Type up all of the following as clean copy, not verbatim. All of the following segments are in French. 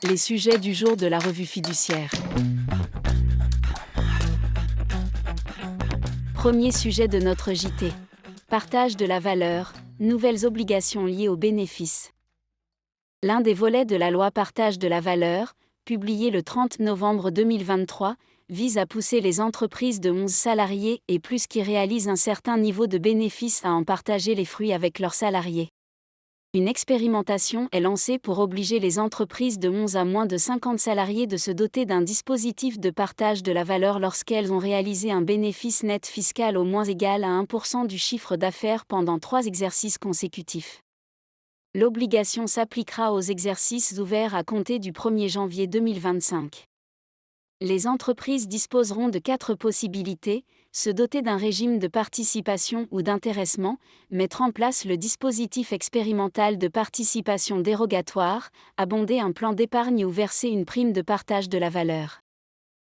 Les sujets du jour de la revue fiduciaire. Premier sujet de notre JT. Partage de la valeur, nouvelles obligations liées aux bénéfices. L'un des volets de la loi Partage de la valeur, publié le 30 novembre 2023, vise à pousser les entreprises de 11 salariés et plus qui réalisent un certain niveau de bénéfices à en partager les fruits avec leurs salariés. Une expérimentation est lancée pour obliger les entreprises de 11 à moins de 50 salariés de se doter d'un dispositif de partage de la valeur lorsqu'elles ont réalisé un bénéfice net fiscal au moins égal à 1% du chiffre d'affaires pendant 3 exercices consécutifs. L'obligation s'appliquera aux exercices ouverts à compter du 1er janvier 2025. Les entreprises disposeront de 4 possibilités: se doter d'un régime de participation ou d'intéressement, mettre en place le dispositif expérimental de participation dérogatoire, abonder un plan d'épargne ou verser une prime de partage de la valeur.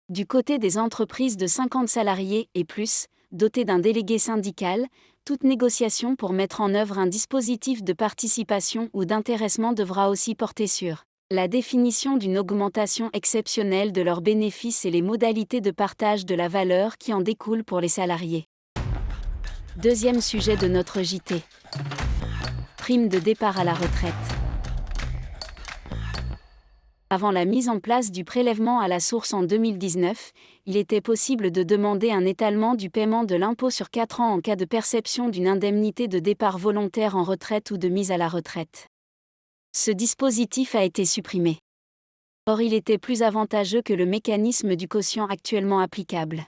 Du côté des entreprises de 50 salariés et plus, dotées d'un délégué syndical, toute négociation pour mettre en œuvre un dispositif de participation ou d'intéressement devra aussi porter sur la définition d'une augmentation exceptionnelle de leurs bénéfices et les modalités de partage de la valeur qui en découlent pour les salariés. Deuxième sujet de notre JT. Prime de départ à la retraite. Avant la mise en place du prélèvement à la source en 2019, il était possible de demander un étalement du paiement de l'impôt sur 4 ans en cas de perception d'une indemnité de départ volontaire en retraite ou de mise à la retraite. Ce dispositif a été supprimé. Or, il était plus avantageux que le mécanisme du quotient actuellement applicable.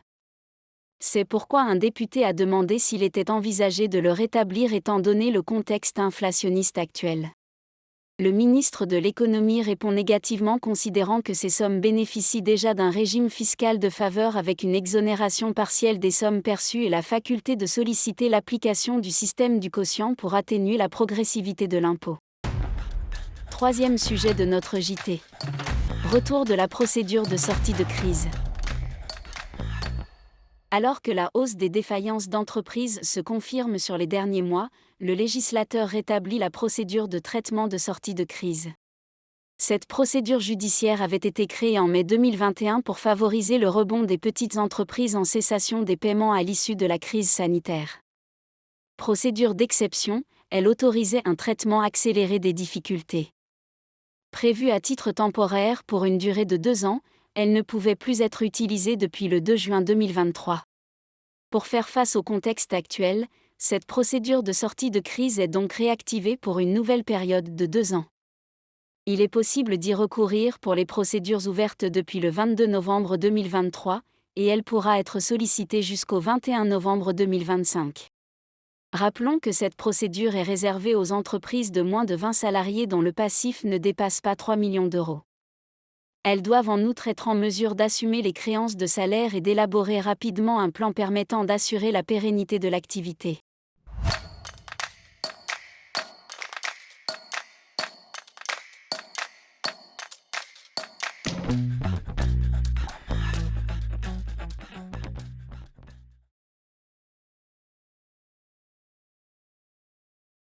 C'est pourquoi un député a demandé s'il était envisagé de le rétablir étant donné le contexte inflationniste actuel. Le ministre de l'Économie répond négativement considérant que ces sommes bénéficient déjà d'un régime fiscal de faveur avec une exonération partielle des sommes perçues et la faculté de solliciter l'application du système du quotient pour atténuer la progressivité de l'impôt. Troisième sujet de notre JT. Retour de la procédure de sortie de crise. Alors que la hausse des défaillances d'entreprises se confirme sur les derniers mois, le législateur rétablit la procédure de traitement de sortie de crise. Cette procédure judiciaire avait été créée en mai 2021 pour favoriser le rebond des petites entreprises en cessation des paiements à l'issue de la crise sanitaire. Procédure d'exception, elle autorisait un traitement accéléré des difficultés. Prévue à titre temporaire pour une durée de 2 ans, elle ne pouvait plus être utilisée depuis le 2 juin 2023. Pour faire face au contexte actuel, cette procédure de sortie de crise est donc réactivée pour une nouvelle période de 2 ans. Il est possible d'y recourir pour les procédures ouvertes depuis le 22 novembre 2023, et elle pourra être sollicitée jusqu'au 21 novembre 2025. Rappelons que cette procédure est réservée aux entreprises de moins de 20 salariés dont le passif ne dépasse pas 3 millions d'euros. Elles doivent en outre être en mesure d'assumer les créances de salaire et d'élaborer rapidement un plan permettant d'assurer la pérennité de l'activité.